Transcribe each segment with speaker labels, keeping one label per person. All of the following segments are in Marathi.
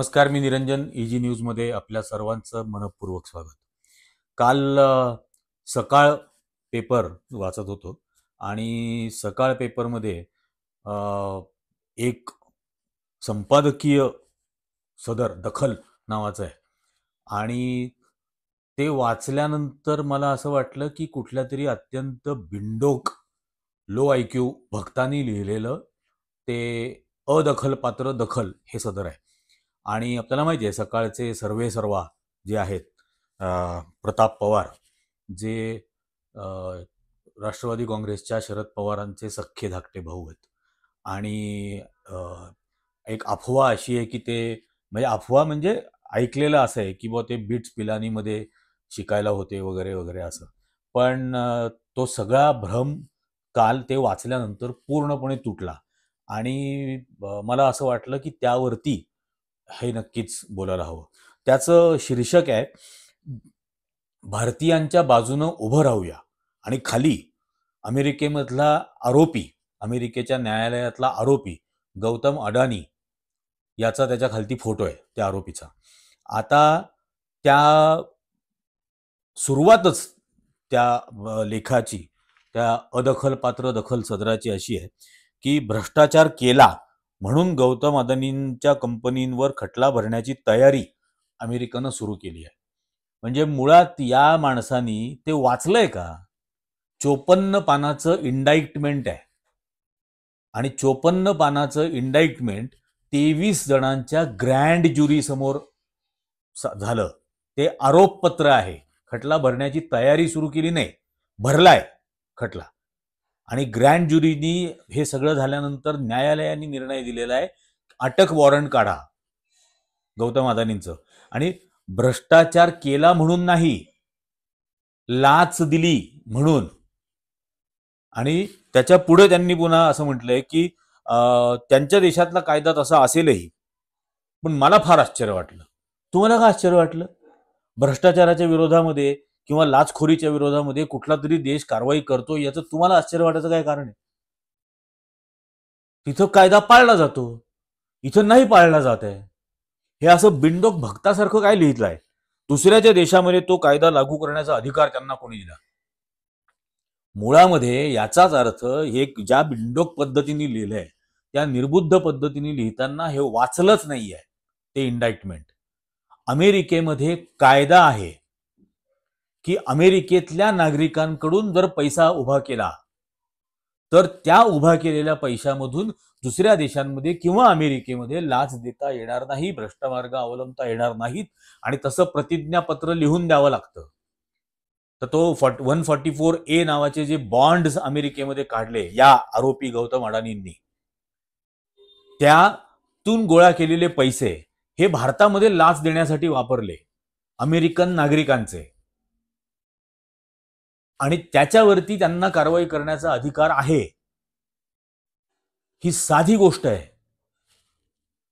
Speaker 1: नमस्कार, मी निरंजन. इजी न्यूजमध्ये आपल्या सर्वांचं मनपूर्वक स्वागत. काल सकाळ पेपर वाचत होतो आणि सकाळ पेपरमध्ये अ, एक संपादकीय सदर दखल नावाचं आहे आणि ते वाचल्यानंतर मला असं वाटलं की कुठल्या तरी अत्यंत बिंडोक लो आयक्यू भक्तांनी लिहिलेलं ते अदखलपात्र दखल हे सदर आहे. आणि आपल्याला माहिती आहे सकाळचे सर्वेसर्वा जे आहेत प्रताप पवार जे अ, राष्ट्रवादी काँग्रेसच्या शरद पवारांचे सख्खे धाकटे भाऊ आहेत. आणि एक अफवा अशी आहे की ते म्हणजे अफवा म्हणजे ऐकलेलं असं आहे की बुवा ते बिट्स पिलानीमध्ये शिकायला होते वगैरे वगैरे असं. पण तो सगळा भ्रम काल ते वाचल्यानंतर पूर्णपणे तुटला आणि मला असं वाटलं की त्यावरती हे नक्कीच बोलायला हवं. त्याचं शीर्षक आहे, भारतीयांच्या बाजूनं उभं राहूया. आणि खाली अमेरिकेमधला आरोपी, अमेरिकेच्या न्यायालयातला आरोपी गौतम अडानी याचा त्याच्या खालती फोटो आहे त्या आरोपीचा. आता त्या सुरुवातच त्या लेखाची, त्या अदखलपात्र दखल सदराची अशी आहे की भ्रष्टाचार केला म्हणून गौतम अदानींच्या कंपनींवर खटला भरण्याची तयारी अमेरिकेनं सुरू केली आहे. म्हणजे मुळात या माणसानी ते वाचलंय का? 54 पानाचं इंडाइक्टमेंट आहे आणि 54 पानाचं इंडाइक्टमेंट 23 जणांच्या ग्रँड ज्युरी समोर झालं. ते आरोपपत्र आहे. खटला भरण्याची तयारी सुरू केली नाही, भरलाय खटला. आणि ग्रँड ज्युरीनी हे सगळं झाल्यानंतर न्यायालयाने निर्णय दिलेला आहे, अटक वॉरंट काढा गौतम अदानींचं. आणि भ्रष्टाचार केला म्हणून नाही, लाच दिली म्हणून. आणि त्याच्या पुढे त्यांनी पुन्हा असं म्हटलंय की त्यांच्या देशातला कायदा तसा असेलही, पण मला फार आश्चर्य वाटलं. तुम्हाला काय आश्चर्य वाटलं? भ्रष्टाचाराच्या विरोधामध्ये किंवा लाचखोरीच्या विरोधामध्ये कुठला तरी देश कारवाई करतो याचं तुम्हाला आश्चर्य वाटायचं काय कारण आहे? तिथं कायदा पाळला जातो, इथं नाही पाळला जात आहे. हे असं बिंडोक भक्तासारखं काय लिहिलंय? दुसऱ्याच्या देशामध्ये तो कायदा लागू करण्याचा अधिकार त्यांना कोणी दिला? मुळामध्ये याचाच अर्थ हे ज्या बिंडोक पद्धतीने लिहिलंय त्या निर्बुद्ध पद्धतीने लिहिताना हे वाचलंच नाहीये ते इंडाइटमेंट. अमेरिकेमध्ये कायदा आहे की अमेरिकेतल्या नागरिकांकडून जर पैसा उभा केला तर त्या उभा केलेल्या पैशामधून दुसऱ्या देशांमध्ये किंवा अमेरिकेमध्ये लाच देता येणार नाही, भ्रष्ट मार्ग अवलंबता येणार नाहीत. आणि तसं प्रतिज्ञापत्र लिहून द्यावं लागतं. तर तो 144A नावाचे जे बॉन्ड्स अमेरिकेमध्ये काढले या आरोपी गौतम अडानींनी, त्यातून गोळा केलेले पैसे हे भारतामध्ये लाच देण्यासाठी वापरले अमेरिकन नागरिकांचे. आणि त्याच्यावरती त्यांना कारवाई करण्याचा अधिकार आहे. ही साधी गोष्ट आहे.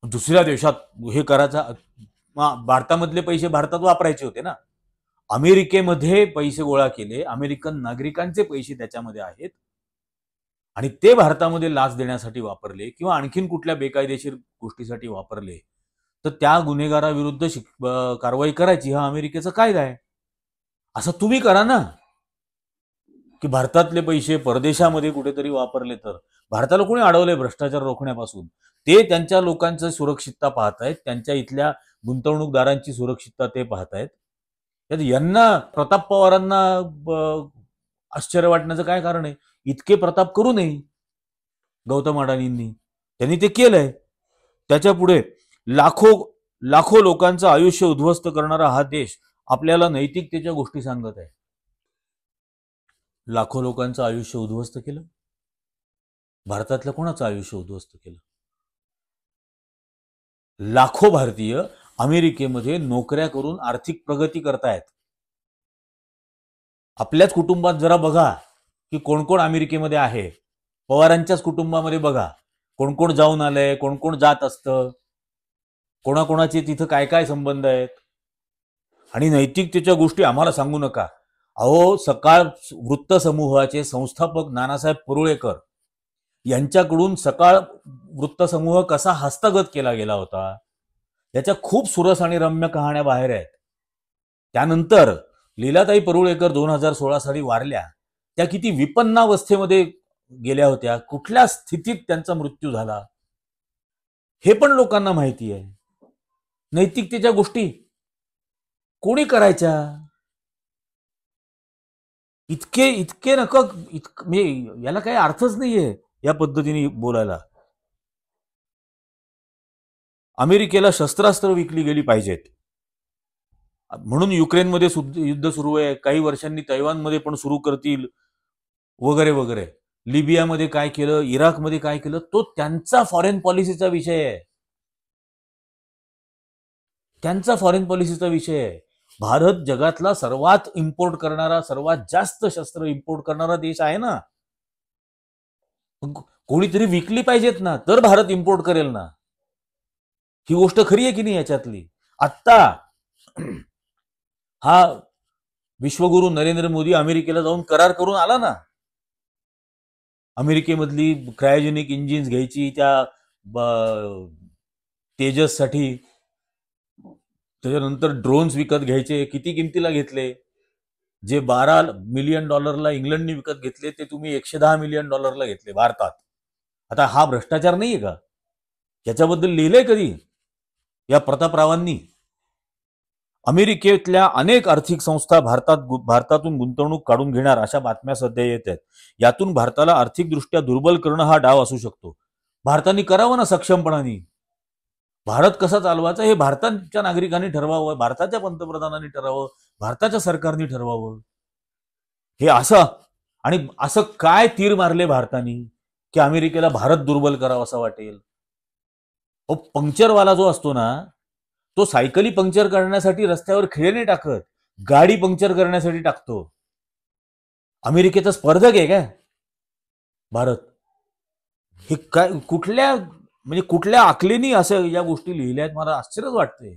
Speaker 1: दुसऱ्या देशात हे करायचा, भारतामधले पैसे भारतात वापरायचे होते ना. अमेरिकेमध्ये पैसे गोळा केले, अमेरिकन नागरिकांचे पैसे त्याच्यामध्ये आहेत आणि ते भारतामध्ये लाच देण्यासाठी वापरले किंवा आणखीन कुठल्या बेकायदेशीर गोष्टीसाठी वापरले तर त्या गुन्हेगाराविरुद्ध कारवाई करायची, हा अमेरिकेचा कायदा आहे. असं तुम्ही करा ना की भारतातले पैसे परदेशामध्ये कुठेतरी वापरले तर. भारताला कोणी अडवलंय भ्रष्टाचार रोखण्यापासून? ते त्यांच्या लोकांचं सुरक्षितता पाहतायत, त्यांच्या इथल्या गुंतवणूकदारांची सुरक्षितता ते पाहतायत. यांना प्रताप पवारांना आश्चर्य वाटण्याचं काय कारण आहे? इतके प्रताप करू नये गौतम अडानींनी, त्यांनी ते केलंय. त्याच्या पुढे लाखो लोकांचं आयुष्य उद्ध्वस्त करणारा हा देश आपल्याला नैतिकतेच्या गोष्टी सांगत आहे. लाखो लोकांचं आयुष्य उद्ध्वस्त केलं? भारतातल्या कोणाचं आयुष्य उद्ध्वस्त केलं? लाखो भारतीय अमेरिकेमध्ये नोकऱ्या करून आर्थिक प्रगती करतायत. आपल्याच कुटुंबात जरा बघा की कोण कोण अमेरिकेमध्ये आहे. पवारांच्याच कुटुंबामध्ये बघा कोण कोण जाऊन आलंय, कोण कोण जात असतं, कोणाकोणाचे तिथं काय काय संबंध आहेत. आणि नैतिकतेच्या गोष्टी आम्हाला सांगू नका. अहो, सकाळ वृत्त समूहाचे संस्थापक नानासाहेब पुरळेकर यांच्याकडून सकाळ वृत्त समूह कसा हस्तगत केला गेला होता, याच्या खूप सुरस आणि रम्य कहाण्या बाहेर आहेत. त्यानंतर लीलाताई परुळेकर 2016 साली वारल्या. त्या किती विपन्नावस्थेमध्ये गेल्या होत्या, कुठल्या स्थितीत त्यांचा मृत्यू झाला हे पण लोकांना माहिती आहे. नैतिकतेच्या गोष्टी कोणी करायच्या? इतके इतके नका म्हणजे याला काही अर्थच नाहीये या पद्धतीने बोलायला. अमेरिकेला शस्त्रास्त्र विकली गेली पाहिजेत म्हणून युक्रेनमध्ये युद्ध सुरू आहे. काही वर्षांनी तैवानमध्ये पण सुरू करतील वगैरे वगैरे. लिबियामध्ये काय केलं, इराकमध्ये काय केलं, तो त्यांचा फॉरेन पॉलिसीचा विषय आहे. त्यांचा फॉरेन पॉलिसीचा विषय आहे. भारत जगातला सर्वात इम्पोर्ट करणारा, सर्वात जास्त शस्त्र इम्पोर्ट करणारा देश आहे ना. कोणीतरी विकली पाहिजेत ना, तर भारत इम्पोर्ट करेल ना. ही गोष्ट खरी आहे की नाही याच्यातली? आत्ता हा विश्वगुरु नरेंद्र मोदी अमेरिकेला जाऊन करार करून आला ना. अमेरिकेमधली क्रायोजेनिक इंजिन्स घ्यायची त्या तेजससाठी, त्याच्यानंतर ड्रोन्स विकत घ्यायचे. किती किमतीला घेतले? जे $12 मिलियन इंग्लंडने विकत घेतले ते तुम्ही $110 मिलियन घेतले भारतात. आता हा भ्रष्टाचार नाहीये का? याच्याबद्दल लिहिलंय कधी या प्रतापरावांनी? अमेरिकेतल्या अनेक आर्थिक संस्था भारतातून गुंतवणूक काढून घेणार अशा बातम्या सध्या येत आहेत. यातून भारताला आर्थिकदृष्ट्या दुर्बल करणं हा डाव असू शकतो. भारताने करावं ना सक्षमपणाने. भारत कसा चालवायचा हे भारताच्या नागरिकांनी ठरवावं, भारताच्या पंतप्रधानांनी ठरवावं, भारताच्या सरकारने ठरवावं. हे असं काय तीर मारले भारताने की अमेरिकेला भारत दुर्बल करावा असं वाटेल? पंक्चरवाला जो असतो ना, तो सायकली पंक्चर करण्यासाठी रस्त्यावर खिळे नाही टाकत, गाडी पंक्चर करण्यासाठी टाकतो. अमेरिकेचा स्पर्धक आहे काय भारत? हे काय कुठल्या आकलेनी असं या गोष्टी लिहिल्या आहेत? मला आश्चर्यच वाटतंय.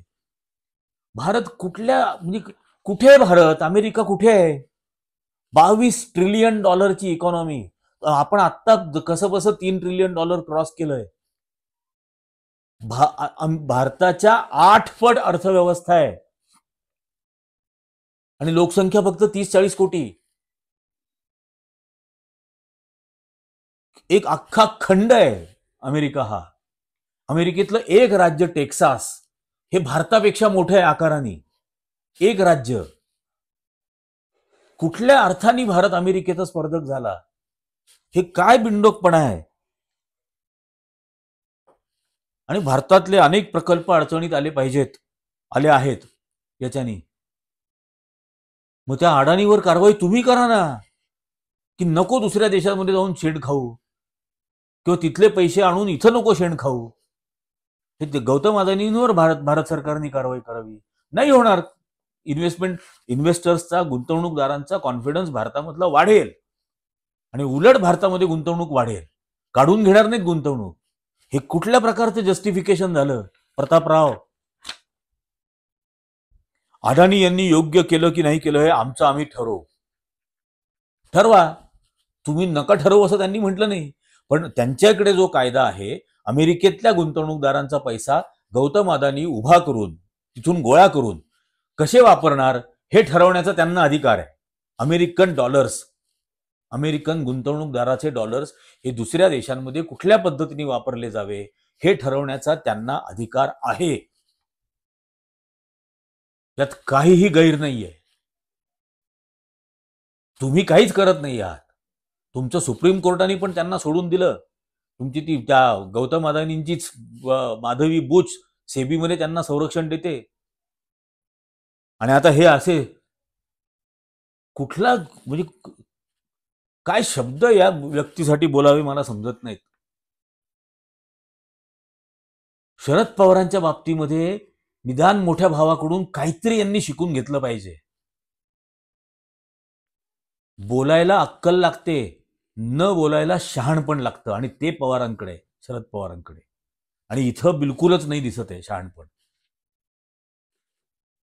Speaker 1: भारत कुठे भारत? अमेरिका कुठे आहे? $22 ट्रिलियन इकॉनॉमी. आपण आत्ता कसं बसं $3 ट्रिलियन क्रॉस केलंय. भारताच्या 8 पट अर्थव्यवस्था आहे आणि लोकसंख्या फक्त 30-40 कोटी. एक अख्खा खंड आहे अमेरिका हा. अमेरिकेतलं एक राज्य टेक्सास हे भारतापेक्षा मोठं आहे आकाराने. एक राज्य. कुठल्या अर्थाने भारत अमेरिकेचा स्पर्धक झाला? हे काय बिंडोकपणा आहे? आणि भारतातले अनेक प्रकल्प अडचणीत आले आहेत याच्यानी. मग त्या अडाणीवर कारवाई तुम्ही करा ना, की नको दुसऱ्या देशामध्ये जाऊन शेण खाऊ किंवा तिथले पैसे आणून इथं नको शेण खाऊ. हे गौतम अदानींवर भारत सरकारने कारवाई करावी. नाही होणार. इन्व्हेस्टर्सचा, गुंतवणूकदारांचा कॉन्फिडन्स भारतामधला वाढेल आणि उलट भारतामध्ये गुंतवणूक वाढेल. काढून घेणार नाहीत गुंतवणूक. हे कुठल्या प्रकारचं जस्टिफिकेशन झालं प्रतापराव? अदानी यांनी योग्य केलं की नाही केलं हे आम्ही ठरवा. तुम्ही नका ठरवू असं त्यांनी म्हटलं नाही. पण त्यांच्याकडे जो कायदा आहे, अमेरिकेतल्या गुंतवणूकदारांचा पैसा गौतम अदानी उभा करून, तिथून गोळा करून कसे वापरणार हे ठरवण्याचा त्यांना अधिकार आहे. अमेरिकन गुंतवणूकदाराचे डॉलर्स हे दुसऱ्या देशांमध्ये कुठल्या पद्धतीने वापरले जावे हे ठरवण्याचा त्यांना अधिकार आहे. यात काहीही गैर नाहीये. तुम्ही काहीच करत नाही आहात. तुमचं सुप्रीम कोर्टाने पण त्यांना सोडून दिलं. तुमची त्या गौतम अदानींचीच माधवी बुच सेबीमध्ये त्यांना संरक्षण देते. आणि आता हे असे कुठला काय शब्द या व्यक्तीसाठी बोलावे मला समजत नाहीत. शरद पवारांच्या बाबतीमध्ये निदान मोठ्या भावाकडून काहीतरी यांनी शिकून घेतलं पाहिजे. बोलायला अक्कल लागते, न बोलायला शहाणपण लागतं आणि ते शरद पवारांकडे. आणि इथं बिलकुलच नाही दिसत आहे शहाणपण.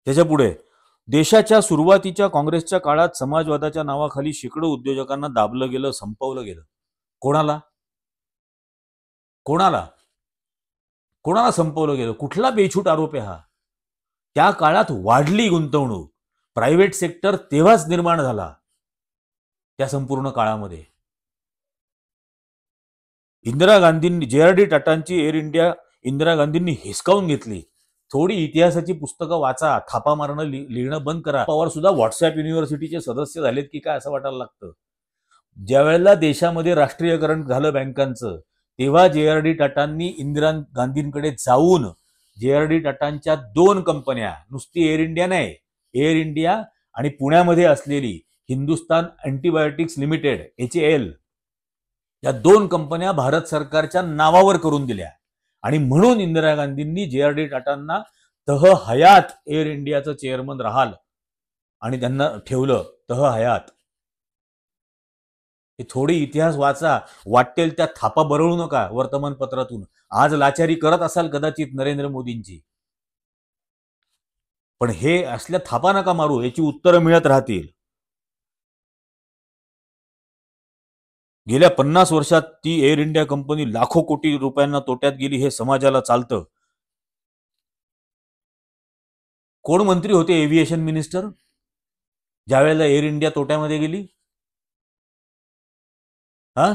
Speaker 1: त्याच्या पुढे देशाच्या सुरुवातीच्या काँग्रेसच्या काळात समाजवादाच्या नावाखाली शेकडो उद्योजकांना दाबलं गेलं, संपवलं गेलं. कोणाला? कोणाला संपवलं गेलं? कुठला बेछूट आरोप आहे हा? त्या काळात वाढली गुंतवणूक, प्रायव्हेट सेक्टर तेव्हाच निर्माण झाला. त्या संपूर्ण काळामध्ये इंदिरा गांधींनी JRD टाटांची एअर इंडिया इंदिरा गांधींनी हिसकावून घेतली. थोडी इतिहासाची पुस्तकं वाचा, थापा मारणं लिहिणं बंद करा. पवार सुद्धा व्हॉट्सअप युनिव्हर्सिटीचे सदस्य झालेत की काय असं वाटायला लागतं. ज्या वेळेला देशामध्ये राष्ट्रीयकरण झालं बँकांचं, तेव्हा JRD टाटांनी इंदिरा गांधींकडे जाऊन JRD टाटांच्या 2 कंपन्या, नुसती एअर इंडिया नाही, एअर इंडिया आणि पुण्यामध्ये असलेली हिंदुस्तान अँटीबायोटिक्स लिमिटेड HAL, या 2 कंपन्या भारत सरकारच्या नावावर करून दिल्या. आणि म्हणून इंदिरा गांधींनी JRD टाटांना तह हयात एअर इंडियाचं चेअरमन राहाल आणि त्यांना ठेवलं तह हयात. हे थोडी इतिहास वाचा, वाटेल त्या थापा बरळू नका वर्तमानपत्रातून. आज लाचारी करत असाल कदाचित नरेंद्र मोदींची, पण हे असल्या थापा नका मारू, याची उत्तरं मिळत राहतील. गेल्या 50 वर्षात ती एअर इंडिया कंपनी लाखो कोटी रुपयांना तोट्यात गेली. हे समाजाला चालतं. कोण मंत्री होते एव्हिएशन मिनिस्टर ज्यावेळेला एअर इंडिया तोट्यामध्ये गेली? हा,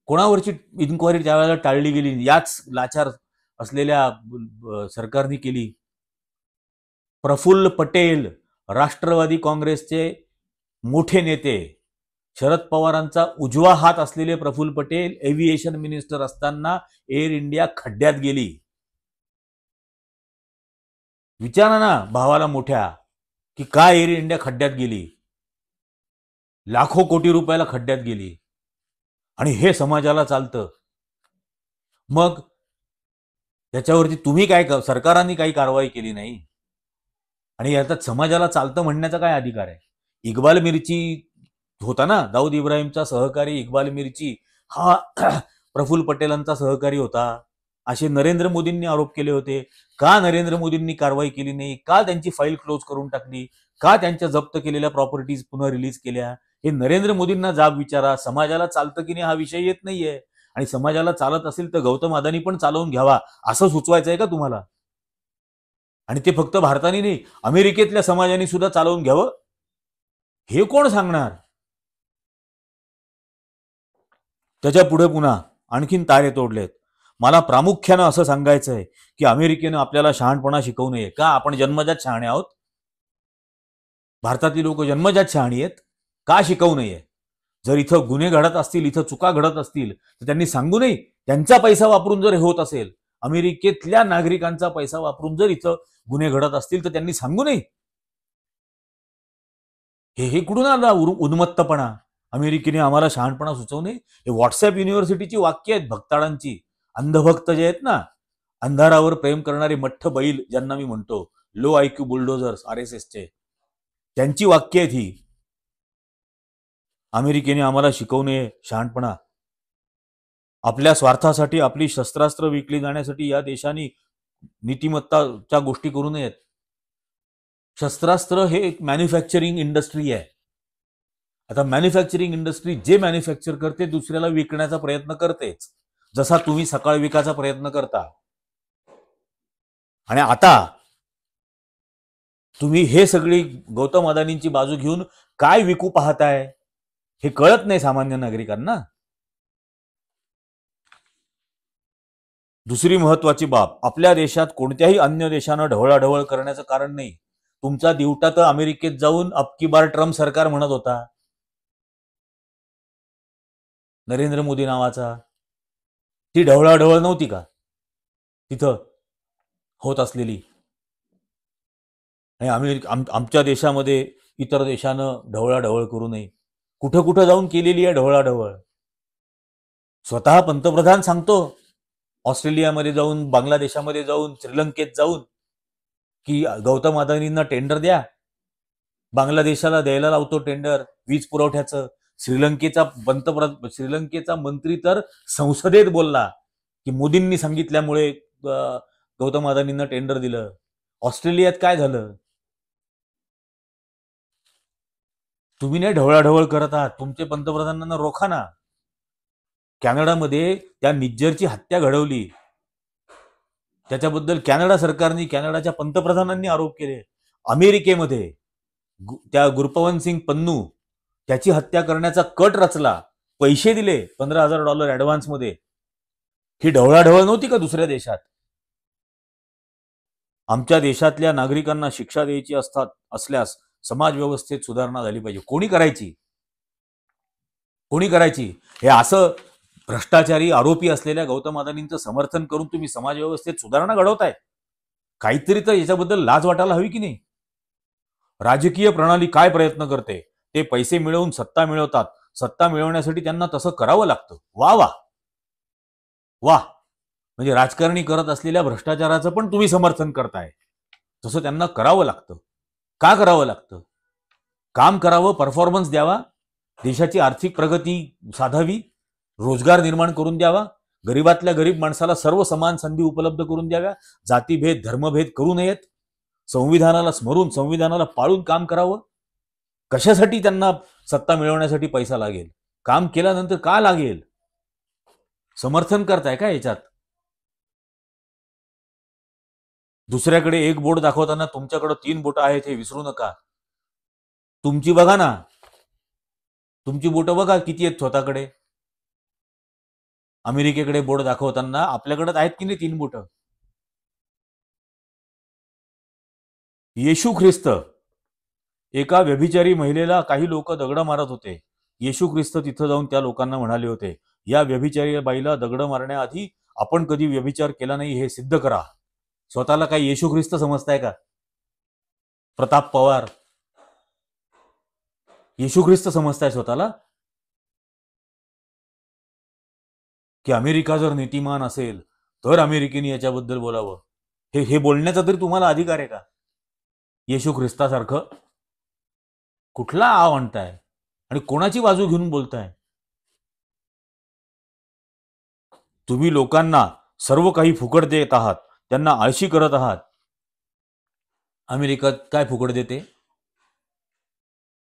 Speaker 1: कोणावरची इन्क्वायरी त्यावेळेला टाळली गेली? याच लाचार असलेल्या सरकारने केली. प्रफुल्ल पटेल, राष्ट्रवादी काँग्रेसचे मोठे नेते, शरद पवारांचा उजवा हात असलेले प्रफुल्ल पटेल एव्हिएशन मिनिस्टर असताना एअर इंडिया खड्ड्यात गेली. विचारा ना भावाला मोठ्या की का एअर इंडिया खड्ड्यात गेली, लाखो कोटी रुपयाला खड्ड्यात गेली. आणि हे समाजाला चालतं. मग त्याच्यावरती तुम्ही काय, सरकारांनी काही कारवाई केली नाही. आणि याच्यात समाजाला चालतं म्हणण्याचा काय अधिकार आहे? इक्बाल मिर्ची होता ना, दाऊद इब्राहिमचा सहकारी इक्बाल मिर्ची हा प्रफुल्ल पटेलांचा सहकारी होता, असे नरेंद्र मोदींनी आरोप केले होते. का नरेंद्र मोदींनी कारवाई केली नाही? का त्यांची फाईल क्लोज करून टाकली? का त्यांच्या जप्त केलेल्या प्रॉपर्टीज पुन्हा रिलीज केल्या? हे नरेंद्र मोदींना जाब विचारा. समाजाला चालतं की नाही हा विषय येत नाहीये. आणि समाजाला चालत असेल तर गौतम अदानी पण चालवून घ्यावा असं सुचवायचं आहे का तुम्हाला? आणि ते फक्त भारताने नाही, अमेरिकेतल्या समाजाने सुद्धा चालवून घ्यावं हे कोण सांगणार? त्याच्या पुढे पुन्हा आणखीन तारे तोडलेत. मला प्रामुख्यानं असं सांगायचं आहे की अमेरिकेनं आपल्याला शहाणपणा शिकवू नये. का? आपण जन्मजात शहाणे आहोत? भारतातली लोक जन्मजात शहाणी आहेत? का शिकवू नये? जर इथं गुन्हे घडत असतील, इथं चुका घडत असतील तर त्यांनी सांगू नये? त्यांचा पैसा वापरून जर होत असेल, अमेरिकेतल्या नागरिकांचा पैसा वापरून जर इथं गुन्हे घडत असतील तर त्यांनी सांगू नये? हे कुठून आला उन्मत्तपणा? अमेरिकेने आम्हाला शहाणपणा सुचवू नये? हे व्हॉट्सअप युनिव्हर्सिटीची वाक्य आहेत भक्ताळांची. अंधभक्त जे आहेत ना, अंधारावर प्रेम करणारे मठ्ठ बैल ज्यांना मी म्हणतो, लो IQ बुलडोझर्स RSSचे, त्यांची वाक्य आहेत ही. अमेरिकेने आम्हाला शिकवू नये शहाणपणा. आपल्या स्वार्थासाठी आपली शस्त्रास्त्र विकली जाण्यासाठी या देशाने नीतिमत्ताच्या गोष्टी करू नयेत. शस्त्रास्त्र हे एक मॅन्युफॅक्चरिंग इंडस्ट्री आहे. आता मॅन्युफॅक्चरिंग इंडस्ट्री जे मॅन्युफॅक्चर करते दुसऱ्याला विकण्याचा प्रयत्न करतेच, जसा तुम्ही सकाळ विकायचा प्रयत्न करता. आणि आता तुम्ही हे सगळी गौतम अदानींची बाजू घेऊन काय विकू पाहताय हे कळत नाही सामान्य नागरिकांना. दुसरी महत्वाची बाब, आपल्या देशात कोणत्याही अन्य देशानं ढवळाढवळ करण्याचं कारण नाही. तुमचा दिवटा तर अमेरिकेत जाऊन अबकी बार ट्रम्प सरकार म्हणत होता, नरेंद्र मोदी नावाचा. ती ढवळाढवळ नव्हती का तिथं होत असलेली? आणि आमच्या देशामध्ये इतर देशानं ढवळाढवळ करू नये. कुठं कुठं जाऊन केलेली आहे ढवळाढवळ. स्वतः पंतप्रधान सांगतो ऑस्ट्रेलियामध्ये जाऊन, बांगलादेशामध्ये जाऊन, श्रीलंकेत जाऊन की गौतम अदानींना टेंडर द्या. बांगलादेशाला द्यायला लावतो टेंडर वीज पुरवठ्याचं. श्रीलंकेचा मंत्री तर संसदेत बोलला की मोदींनी सांगितल्यामुळे गौतम अदानींना टेंडर दिलं. ऑस्ट्रेलियात काय झालं? तुम्ही नाही ढवळाढवळ करत आहात, तुमचे पंतप्रधानांना रोखा ना. कॅनडामध्ये त्या निज्जरची हत्या घडवली, त्याच्याबद्दल कॅनडा सरकारने, कॅनडाच्या पंतप्रधानांनी आरोप केले. अमेरिकेमध्ये त्या गुरपवन सिंग पन्नू त्याची हत्या करण्याचा कट रचला, पैसे दिले $15,000 ऍडव्हान्समध्ये. ही ढवळाढवळ नव्हती का दुसऱ्या देशात? आमच्या देशातल्या नागरिकांना शिक्षा द्यायची असल्यास समाज व्यवस्थेत सुधारणा झाली पाहिजे. कोणी करायची? कोणी करायची? हे असं भ्रष्टाचारी आरोपी असलेल्या गौतम अदानींचं समर्थन करून तुम्ही समाज व्यवस्थेत सुधारणा घडवताय? काहीतरी तर याच्याबद्दल लाज वाटायला हवी की नाही? राजकीय प्रणाली काय प्रयत्न करते? ते पैसे मिळवून सत्ता मिळवतात. सत्ता मिळवण्यासाठी त्यांना तसं करावं लागतं. वा वा वा. म्हणजे राजकारणी करत असलेल्या भ्रष्टाचाराचं पण तुम्ही समर्थन करताय. तसं त्यांना करावं लागतं. का करावं लागतं? काम करावं, परफॉर्मन्स द्यावा, देशाची आर्थिक प्रगती साधावी, रोजगार निर्माण करून द्यावा, गरीबातल्या गरीब माणसाला सर्व समान संधी उपलब्ध करून द्याव्या, जातीभेद धर्मभेद करू नयेत, संविधानाला स्मरून संविधानाला पाळून काम करावं. कशासाठी त्यांना सत्ता मिळवण्यासाठी पैसा लागेल? काम केल्यानंतर का लागेल? समर्थन करताय का याच्यात? दुसऱ्याकडे एक बोट दाखवताना तुमच्याकडे 3 बोटं आहेत हे विसरू नका. तुमची बघा ना, तुमची बोटं बघा किती आहेत स्वतःकडे. अमेरिकेकडे बोट दाखवताना आपल्याकडे आहेत की नाही 3 बोटं? येशू ख्रिस्त, एका व्यभिचारी महिलेला काही लोक दगड मारत होते. येशू ख्रिस्त तिथं जाऊन त्या लोकांना म्हणाले होते, या व्यभिचारी बाईला दगड मारण्याआधी आपण कधी व्यभिचार केला नाही हे सिद्ध करा. स्वतःला काही येशू ख्रिस्त समजताय का? प्रताप पवार येशू ख्रिस्त समजताय स्वतःला? की अमेरिका जर नीतिमान असेल तर अमेरिकेने याच्याबद्दल बोलावं, हे बोलण्याचा तरी तुम्हाला अधिकार आहे का? येशू ख्रिस्तासारखं कुठला आव आणताय आणि कोणाची बाजू घेऊन बोलताय? तुम्ही लोकांना सर्व काही फुकट देत आहात, त्यांना आळशी करत आहात. अमेरिका काय फुकट देते?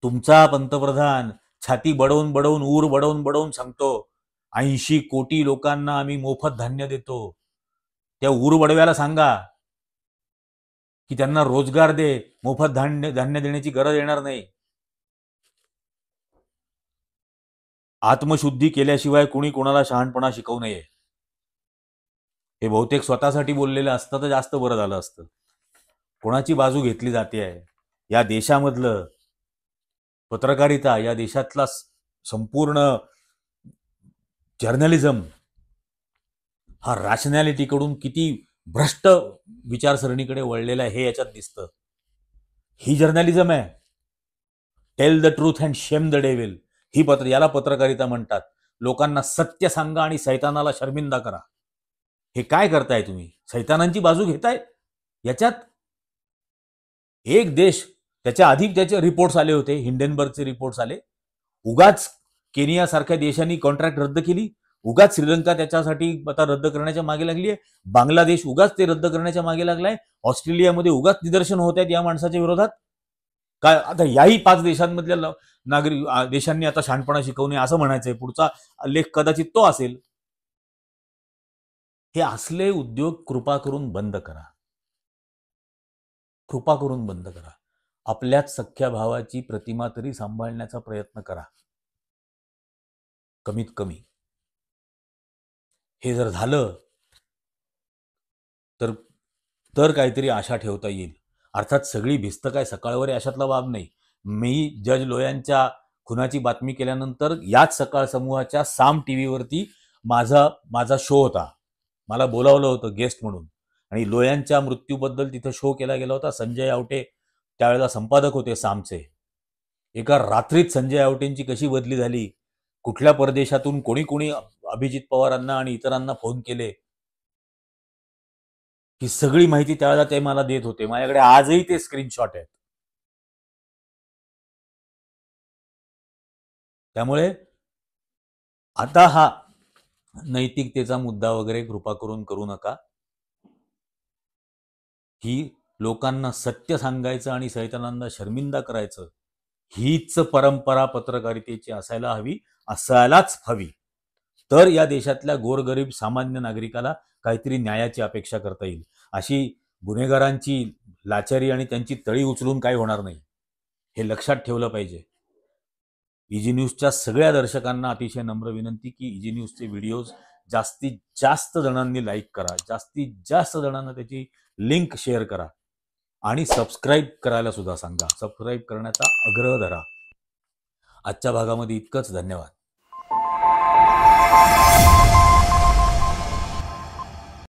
Speaker 1: तुमचा पंतप्रधान छाती बडवून बडवून, ऊर बडवून बडवून सांगतो 80 कोटी लोकांना आम्ही मोफत धान्य देतो. त्या ऊर बडव्याला सांगा की त्यांना रोजगार दे, मोफत धान्य देण्याची गरज येणार नाही. आत्मशुद्धी केल्याशिवाय कुणी कोणाला शहाणपणा शिकवू नये. हे बहुतेक स्वतःसाठी बोललेलं असतं तर जास्त बरं झालं असतं. कोणाची बाजू घेतली जाते आहे? या देशामधलं पत्रकारिता, या देशातला संपूर्ण जर्नलिझम हा रॅशनॅलिटीकडून किती भ्रष्ट विचारसरणीकडे वळलेला आहे हे याच्यात दिसतं. ही जर्नलिझम आहे. Tail the truth and shame the devil, याला पत्रकारिता म्हणतात. लोकांना सत्य सांगा आणि सैतानाला शर्मिंदा करा. हे काय करताय तुम्ही? सैतानांची बाजू घेताय याच्यात. एक देश, त्याच्या आधी त्याचे रिपोर्ट्स आले होते, हिंडेनबर्गचे रिपोर्ट्स आले. उगाच केनिया सारख्या देशांनी कॉन्ट्रॅक्ट रद्द केली. उगाच श्रीलंका त्याच्यासाठी आता रद्द करण्याच्या मागे लागली आहे. बांगलादेश उगाच ते रद्द करण्याच्या मागे लागलाय. ऑस्ट्रेलियामध्ये उगाच निदर्शन होत आहेत या माणसाच्या विरोधात. काय आता याही 5 देशांमधल्या देशांनी आता शहाणपणा शिकवू नये असं म्हणायचंय? पुढचा लेख कदाचित तो असेल. हे असले उद्योग कृपा करून बंद करा. कृपा करून बंद करा. आपल्याच सख्या भावाची प्रतिमा तरी सांभाळण्याचा प्रयत्न करा. कमीत कमी हे जर झालं तर काहीतरी आशा ठेवता येईल. अर्थात सगळी भिस्त काय सकाळवर अशातला बाब नाही. मी जज लोयांच्या खुनाची बातमी केल्यानंतर याच सकाळ समूहाच्या साम टीव्हीवरती माझा शो होता. मला बोलावलं होतं गेस्ट म्हणून आणि लोयांच्या मृत्यूबद्दल तिथं शो केला गेला होता. संजय आवटे त्यावेळेला संपादक होते सामचे. एका रात्रीत संजय आवटेंची कशी बदली झाली, कुठल्या परदेशातून कोणी कोणी अभिजित पवारांना आणि इतरांना फोन केले, ही सगळी माहिती त्यावेळेला ते मला देत होते. माझ्याकडे आजही ते स्क्रीनशॉट आहेत. त्यामुळे आता हा नैतिकतेचा मुद्दा वगैरे कृपा करून करू नका. ही लोकांना सत्य सांगायचं आणि सैतानांना शर्मिंदा करायचं, हीच परंपरा पत्रकारितेची असायला हवी, असायलाच हवी. तर या देशातल्या गोरगरीब सामान्य नागरिकाला काहीतरी न्यायाची अपेक्षा करता येईल. अशी गुन्हेगारांची लाचारी आणि त्यांची तळी उचलून काही होणार नाही, हे लक्षात ठेवलं पाहिजे. इजी न्यूजच्या सगळ्या दर्शकांना अतिशय नम्र विनंती की इजी न्यूजचे व्हिडिओज जास्तीत जास्त जणांनी लाईक करा, जास्तीत जास्त जणांना त्याची लिंक शेअर करा आणि सबस्क्राईब करायला सुद्धा सांगा. सबस्क्राईब करण्याचा आग्रह धरा. आजच्या भागामध्ये इतकंच. धन्यवाद.